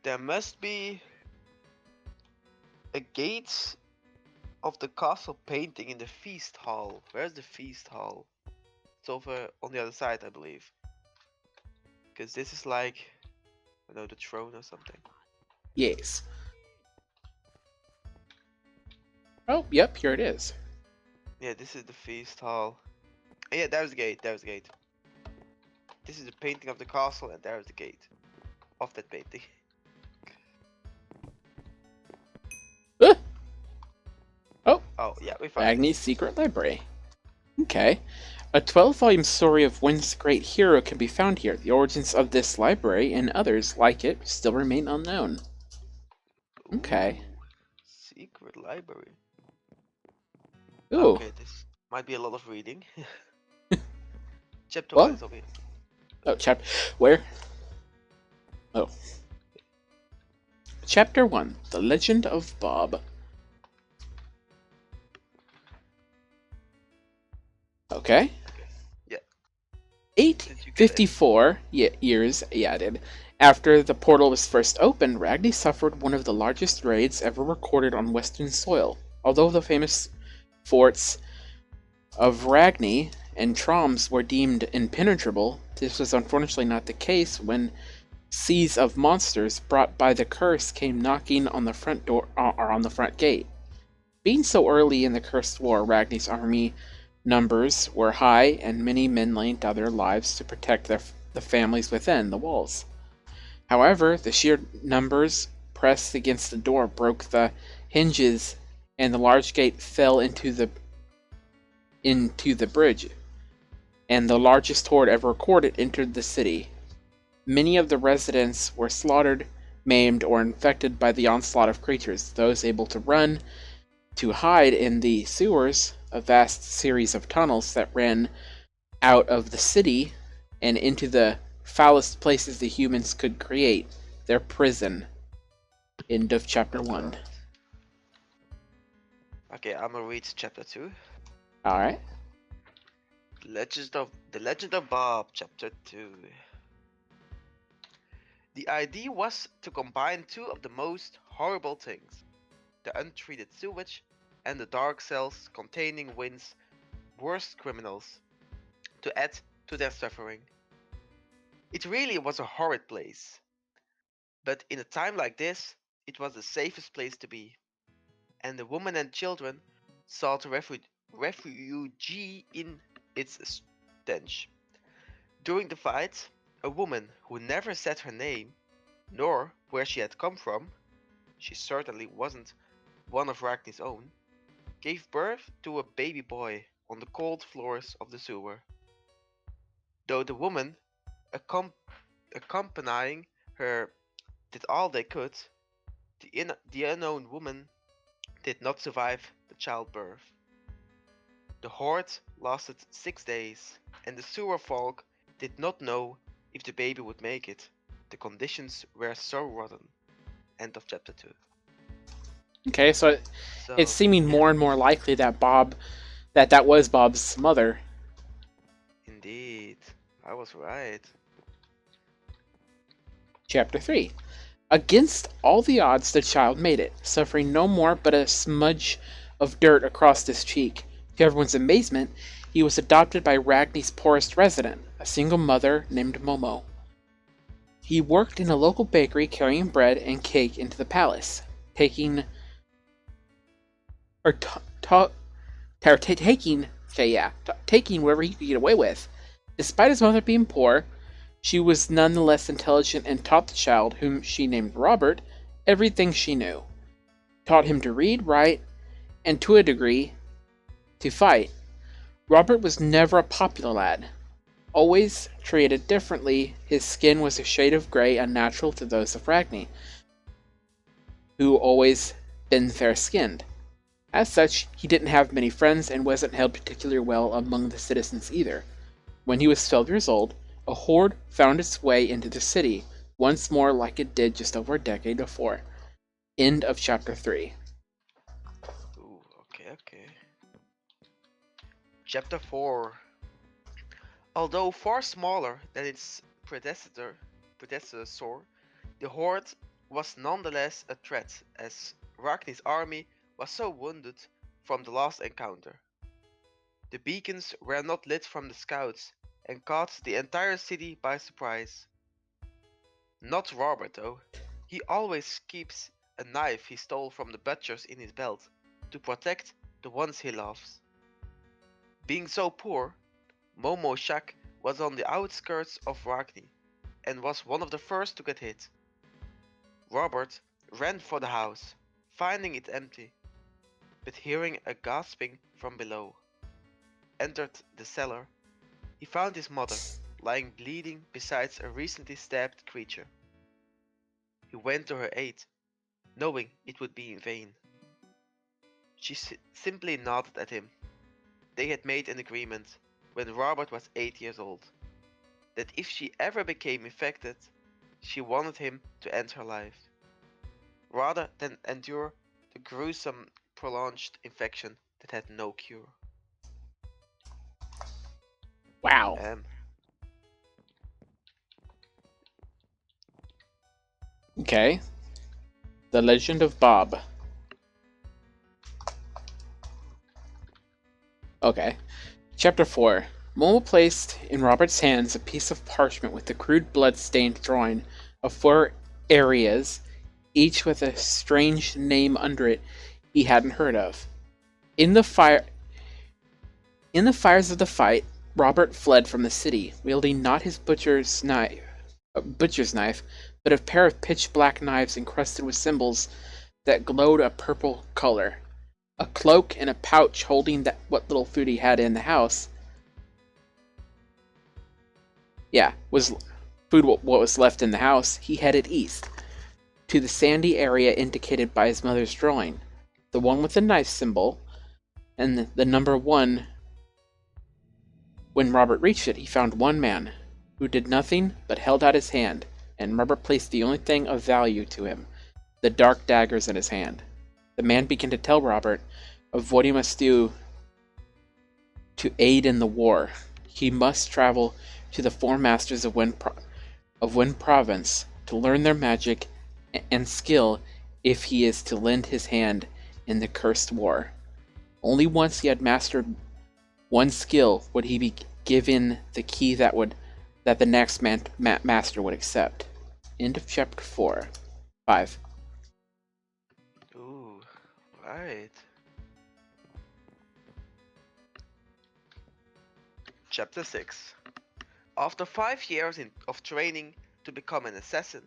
There must be a gate of the castle painting in the feast hall. Where's the feast hall? It's over on the other side, I believe. Because this is like, I know, the throne or something. Yes. Oh, yep, here it is. Yeah, this is the feast hall. Yeah, there's the gate, there's the gate. This is the painting of the castle, and there's the gate of that painting. Ah! Oh, Oh, yeah, we found Agni's it. Secret Library. Okay. A 12-volume story of Wynn's great hero can be found here. The origins of this library and others like it still remain unknown. Okay. Ooh, secret library. Ooh. Okay, this might be a lot of reading. Chapter 1 Well, is over here. oh, where? Oh. Chapter 1, The Legend of Bob. Okay. Yeah. Did you get it? 854 years added. After the portal was first opened, Ragni suffered one of the largest raids ever recorded on Western soil. Although the famous forts of Ragni and Troms were deemed impenetrable, this was unfortunately not the case when seas of monsters brought by the curse came knocking on the front door or on the front gate. Being so early in the cursed war, Ragni's army numbers were high, and many men laid down their lives to protect the families within the walls. However, the sheer numbers pressed against the door broke the hinges, and the large gate fell into the bridge, and the largest horde ever recorded entered the city. Many of the residents were slaughtered, maimed, or infected by the onslaught of creatures. Those able to run to hide in the sewers, a vast series of tunnels that ran out of the city and into the foulest places the humans could create, their prison. End of chapter 1. Alright. Okay, I'm gonna read chapter 2. Alright. The Legend of Bob, chapter 2. The idea was to combine two of the most horrible things: the untreated sewage and the dark cells containing Wynn's worst criminals, to add to their suffering. It really was a horrid place, but in a time like this, it was the safest place to be, and the women and children sought refuge in its stench. During the fight, a woman who never said her name, nor where she had come from, she certainly wasn't one of Ragni's own, gave birth to a baby boy on the cold floors of the sewer. Though the woman accompanying her did all they could, the unknown woman did not survive the childbirth. The horde lasted 6 days, and the sewer folk did not know if the baby would make it. The conditions were so rotten. End of chapter 2. Okay, so it's So, seeming yeah, more and more likely that that was Bob's mother. indeed. I was right. Chapter 3. Against all the odds, the child made it, suffering no more but a smudge of dirt across his cheek. To everyone's amazement, he was adopted by Ragni's poorest resident, a single mother named Momo. He worked in a local bakery carrying bread and cake into the palace, taking or taking whatever he could get away with. Despite his mother being poor, she was nonetheless intelligent and taught the child, whom she named Robert, everything she knew. Taught him to read, write, and to a degree, to fight. Robert was never a popular lad. Always treated differently, his skin was a shade of gray unnatural to those of Ragni, who always been fair-skinned. As such, he didn't have many friends and wasn't held particularly well among the citizens either. When he was 12 years old, a horde found its way into the city, once more like it did just over a decade before. End of chapter 3. Ooh, okay. Chapter 4. Although far smaller than its predecessor, the Horde was nonetheless a threat, as Ragni's army was so wounded from the last encounter. The beacons were not lit from the scouts and caught the entire city by surprise. Not Robert though. He always keeps a knife he stole from the butchers in his belt to protect the ones he loves. Being so poor, Momo Shack was on the outskirts of Ragni and was one of the first to get hit. Robert ran for the house, finding it empty, but hearing a gasping from below. Entered the cellar. He found his mother, lying bleeding beside a recently stabbed creature. He went to her aid, knowing it would be in vain. She simply nodded at him. They had made an agreement, when Robert was 8 years old, that if she ever became infected, she wanted him to end her life, rather than endure the gruesome prolonged infection that had no cure. Wow. Okay. The Legend of Bob. Okay. Chapter 4. Momo placed in Robert's hands a piece of parchment with a crude blood-stained drawing of 4 areas, each with a strange name under it he hadn't heard of. In the fires of the fight, Robert fled from the city, wielding not his butcher's knife, but a pair of pitch-black knives encrusted with symbols that glowed a purple color. A cloak and a pouch holding what little food he had in the house. Was food what was left in the house. He headed east, to the sandy area indicated by his mother's drawing, the one with the knife symbol, and the number 1. When Robert reached it, he found one man, who did nothing but held out his hand, and Robert placed the only thing of value to him, the dark daggers in his hand. The man began to tell Robert of what he must do to aid in the war. He must travel to the 4 masters of Wynn Province to learn their magic and skill if he is to lend his hand in the cursed war. Only once he had mastered one skill would he be given the key that the next master would accept. End of chapter 4. 5. Ooh, right. Chapter 6. After 5 years of training to become an assassin,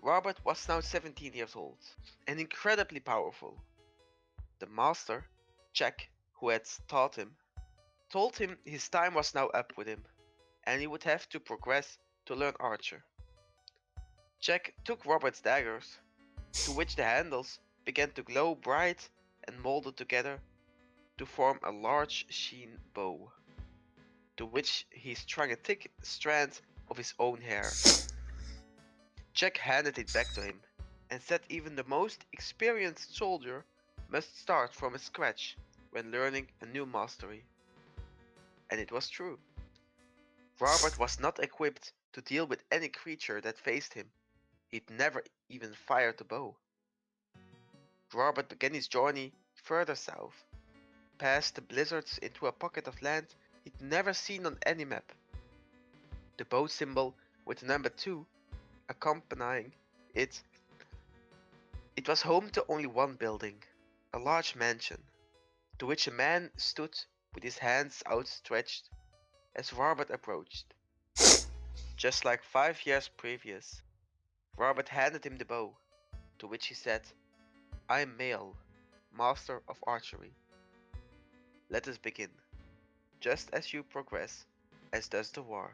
Robert was now 17 years old and incredibly powerful. The master, Jack, who had taught him, told him his time was now up with him, and he would have to progress to learn archer. Jack took Robert's daggers, to which the handles began to glow bright and molded together to form a large sheen bow, to which he strung a thick strand of his own hair. Jack handed it back to him, and said even the most experienced soldier must start from scratch when learning a new mastery. And it was true. Robert was not equipped to deal with any creature that faced him. He'd never even fired a bow. Robert began his journey further south, past the blizzards into a pocket of land he'd never seen on any map. The bow symbol with the number 2 accompanying it. It was home to only one building, a large mansion, to which a man stood with his hands outstretched as Robert approached. Just like 5 years previous, Robert handed him the bow, to which he said, "I am Mael, Master of Archery. Let us begin, just as you progress, as does the war."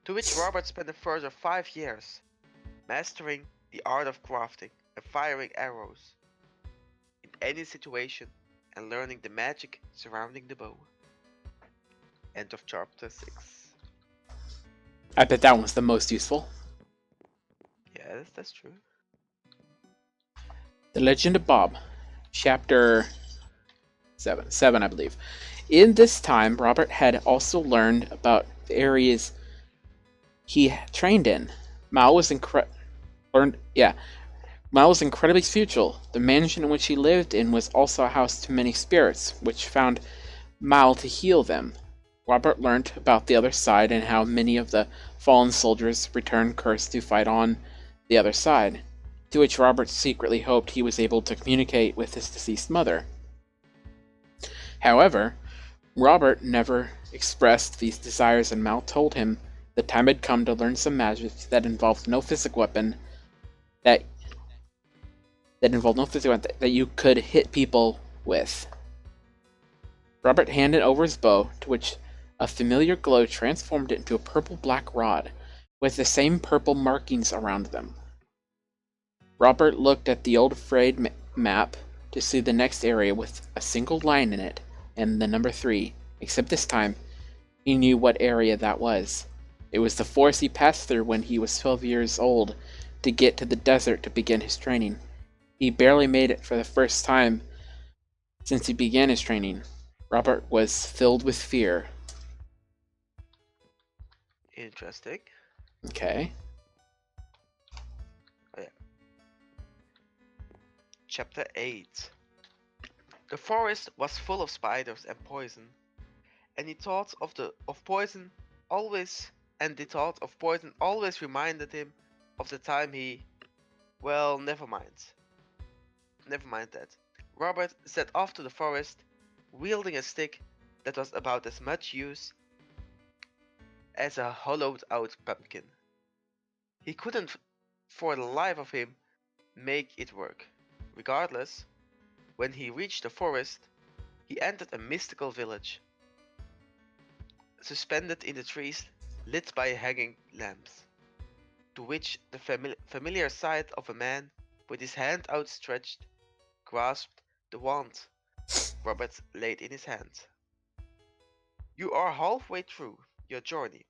To which Robert spent a further 5 years, mastering the art of crafting and firing arrows in any situation and learning the magic surrounding the bow. End of chapter 6. I bet that one was the most useful. Yes, that's true. The Legend of Bob, chapter 7, I believe. In this time, Robert had also learned about the areas he trained in. Mal was learned, yeah, Mal was incredibly spiritual. The mansion in which he lived in was also a house to many spirits, which found Mal to heal them. Robert learned about the other side and how many of the fallen soldiers returned cursed to fight on the other side, to which Robert secretly hoped he was able to communicate with his deceased mother. However, Robert never expressed these desires, and Mal told him the time had come to learn some magic that involved no physical weapon that that you could hit people with. Robert handed over his bow, to which a familiar glow transformed it into a purple-black rod, with the same purple markings around them. Robert looked at the old frayed map to see the next area with a single line in it, and the number 3, except this time, he knew what area that was. It was the forest he passed through when he was 12 years old to get to the desert to begin his training. He barely made it for the first time since he began his training. Robert was filled with fear. Interesting. Okay. Oh, yeah. Chapter 8. The forest was full of spiders and poison, and the thought of poison always reminded him of the time he... Well, never mind. Never mind that. Robert set off to the forest, wielding a stick that was about as much use as a hollowed-out pumpkin. He couldn't, for the life of him, make it work. Regardless, when he reached the forest, he entered a mystical village, suspended in the trees, lit by hanging lamps, to which the familiar sight of a man with his hand outstretched grasped the wand Robert laid in his hand. You are halfway through your journey.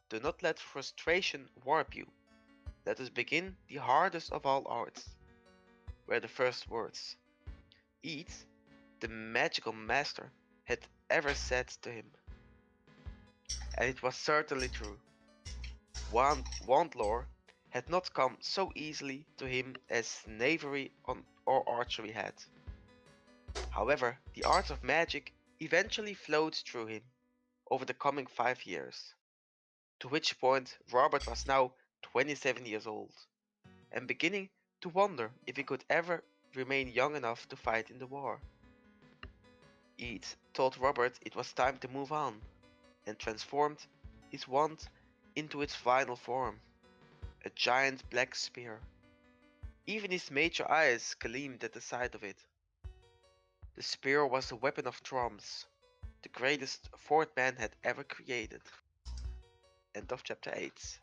Do not let frustration warp you. Let us begin the hardest of all arts, were the first words Eat, the magical master, had ever said to him. And it was certainly true. Wand lore had not come so easily to him as knavery or archery had. However, the arts of magic eventually flowed through him over the coming 5 years, to which point Robert was now 27 years old, and beginning to wonder if he could ever remain young enough to fight in the war. Eid told Robert it was time to move on, and transformed his wand into its final form, a giant black spear. Even his mature eyes gleamed at the sight of it. The spear was the weapon of Throm's, the greatest fourth man had ever created. End of chapter 8.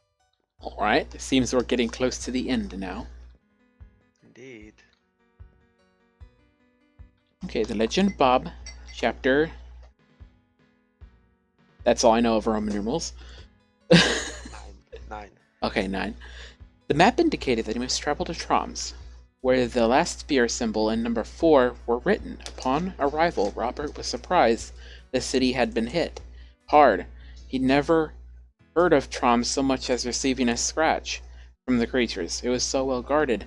Alright, it seems we're getting close to the end now. Indeed. Okay, The Legend of Bob, chapter... That's all I know of Roman numerals. 9. Okay, 9. The map indicated that he must travel to Troms, where the last spear symbol and number 4 were written. Upon arrival, Robert was surprised the city had been hit hard. He'd never heard of Troms so much as receiving a scratch from the creatures. It was so well guarded.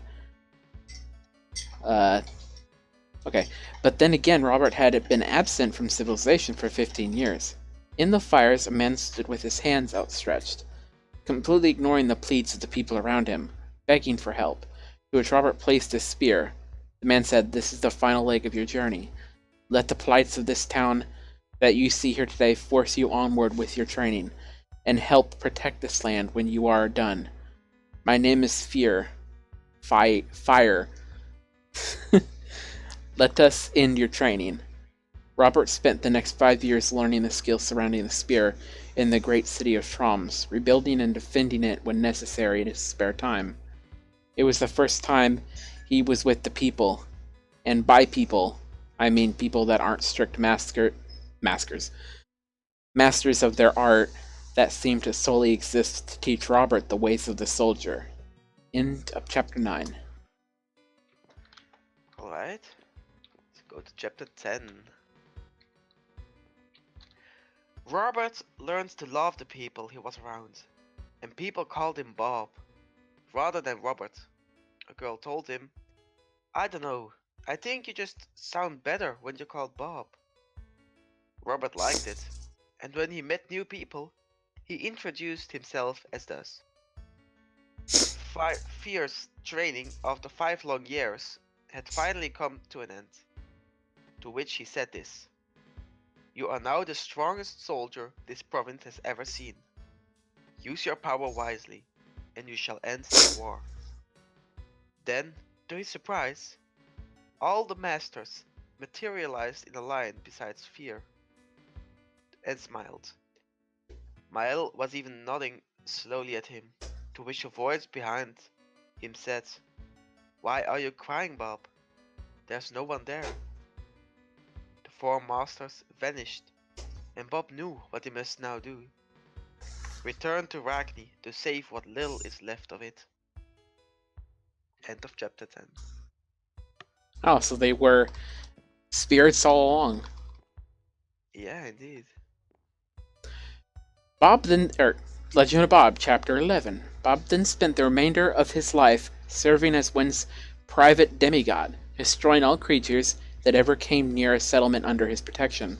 Okay. But then again, Robert had been absent from civilization for 15 years. In the fires, a man stood with his hands outstretched, completely ignoring the pleas of the people around him, begging for help, to which Robert placed his spear. The man said, "This is the final leg of your journey. Let the plights of this town that you see here today force you onward with your training, and help protect this land when you are done. My name is Fire. Let us end your training." Robert spent the next 5 years learning the skills surrounding the spear in the great city of Troms, rebuilding and defending it when necessary in his spare time. It was the first time he was with the people, and by people, I mean people that aren't strict masters of their art that seem to solely exist to teach Robert the ways of the soldier. End of chapter 9. Alright, let's go to chapter 10. Robert learned to love the people he was around, and people called him Bob. rather than Robert. A girl told him, I don't know, I think you just sound better when you're called Bob. Robert liked it, and when he met new people, he introduced himself as thus. The fierce training of the 5 long years had finally come to an end, to which he said this. You are now the strongest soldier this province has ever seen. Use your power wisely, and you shall end the war. Then, to his surprise, all the masters materialized in a line beside Fear, and smiled. Mael was even nodding slowly at him, to which a voice behind him said, Why are you crying, Bob? There's no one there. The 4 masters vanished, and Bob knew what he must now do. Return to Ragni to save what little is left of it. End of chapter 10. Oh, so they were spirits all along. Yeah, indeed. Legend of Bob, Chapter 11. Bob then spent the remainder of his life serving as Wynn's private demigod, destroying all creatures that ever came near a settlement under his protection.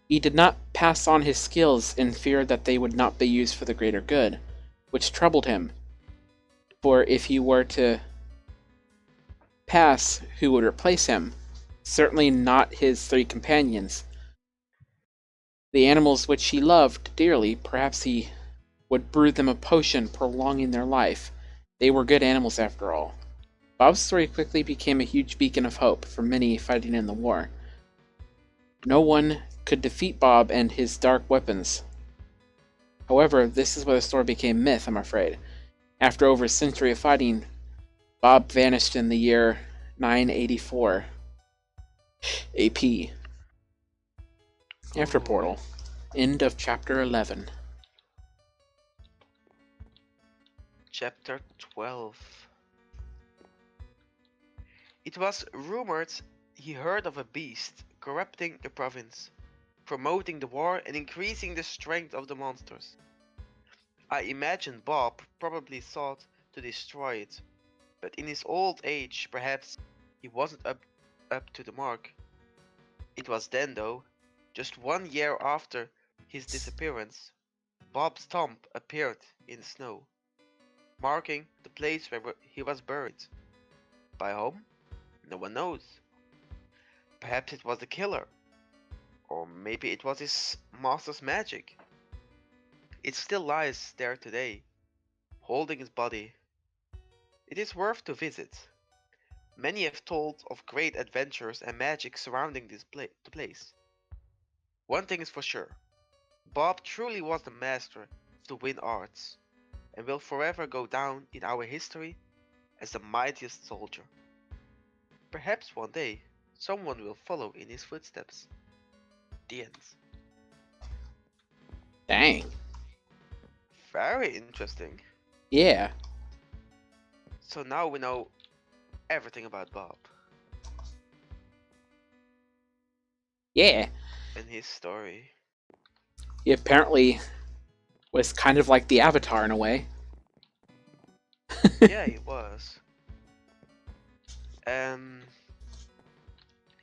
He did not pass on his skills in fear that they would not be used for the greater good, which troubled him. For if he were to pass, who would replace him? Certainly not his 3 companions. The animals which he loved dearly, perhaps he would brew them a potion prolonging their life. They were good animals after all. Bob's story quickly became a huge beacon of hope for many fighting in the war. No one could defeat Bob and his dark weapons. However, this is where the story became myth, I'm afraid. After over a century of fighting, Bob vanished in the year 984 AP. After Portal. End of Chapter 11. Chapter 12. It was rumored he heard of a beast corrupting the province, promoting the war and increasing the strength of the monsters. I imagine Bob probably sought to destroy it, but in his old age perhaps he wasn't up to the mark. It was then though, just 1 year after his disappearance, Bob's tomb appeared in the snow, marking the place where he was buried. By whom? No one knows. Perhaps it was the killer, or maybe it was his master's magic. It still lies there today, holding his body. It is worth to visit. Many have told of great adventures and magic surrounding this place. One thing is for sure, Bob truly was the master of the wind arts, and will forever go down in our history as the mightiest soldier. Perhaps one day, someone will follow in his footsteps. The end. Dang. Very interesting. Yeah. So now we know everything about Bob. Yeah. And his story. He apparently was kind of like the Avatar in a way. Yeah, he was.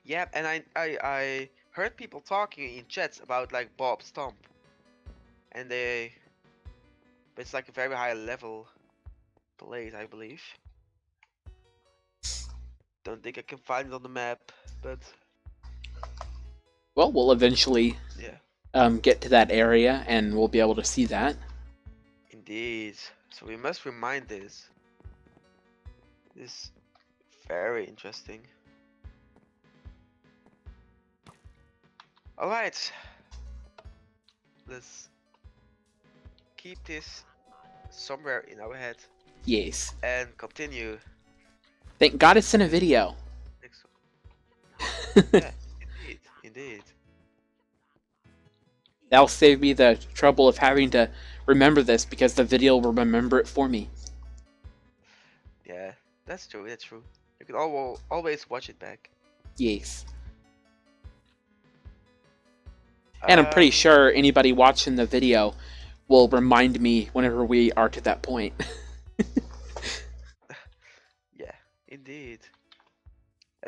Yeah, and I heard people talking in chats about like Bob's tomb. And but it's like a very high level place, I believe. Don't think I can find it on the map, but Well, we'll eventually get to that area, and we'll be able to see that. Indeed. So we must remind this. This very interesting. Alright. Let's keep this somewhere in our head. Yes. And continue. Thank God it's in a video. Yeah, indeed. That'll save me the trouble of having to remember this, because the video will remember it for me. Yeah, that's true, You can always watch it back. Yes. And I'm pretty sure anybody watching the video will remind me whenever we are to that point.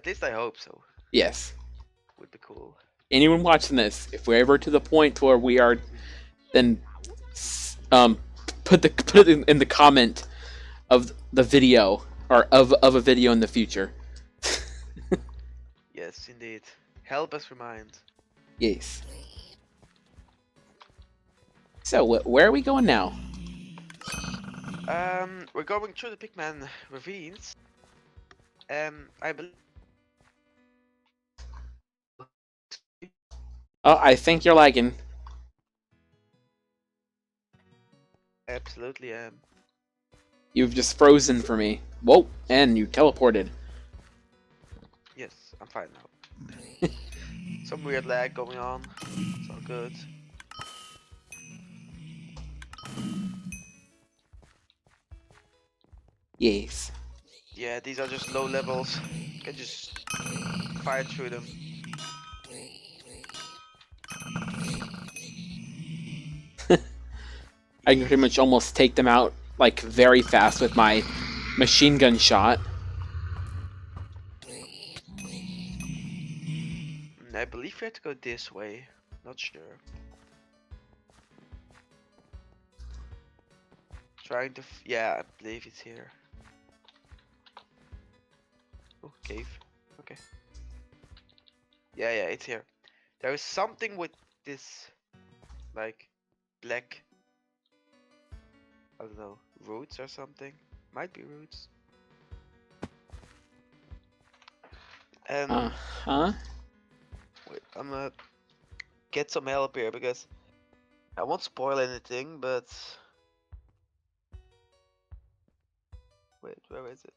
At least I hope so. Yes. Would be cool. Anyone watching this, if we're ever to the point where we are, then put it in the comment of the video or of a video in the future. Yes, indeed. Help us remind. Yes. So where are we going now? We're going through the Pigman ravines. I believe. Oh, I think you're lagging. Absolutely am. You've just frozen for me. Whoa, and you teleported. Yes, I'm fine now. Some weird lag going on. It's all good. Yes. Yeah, these are just low levels. You can just fire through them. I can pretty much almost take them out like very fast with my machine gun shot. I believe we have to go this way. Not sure. Trying to. Yeah, I believe it's here. Oh, cave. Okay. Yeah, it's here. There is something with this, like, black. I don't know, roots or something. Might be roots. Huh? Wait, I'm gonna get some help here because I won't spoil anything, but wait, where is it?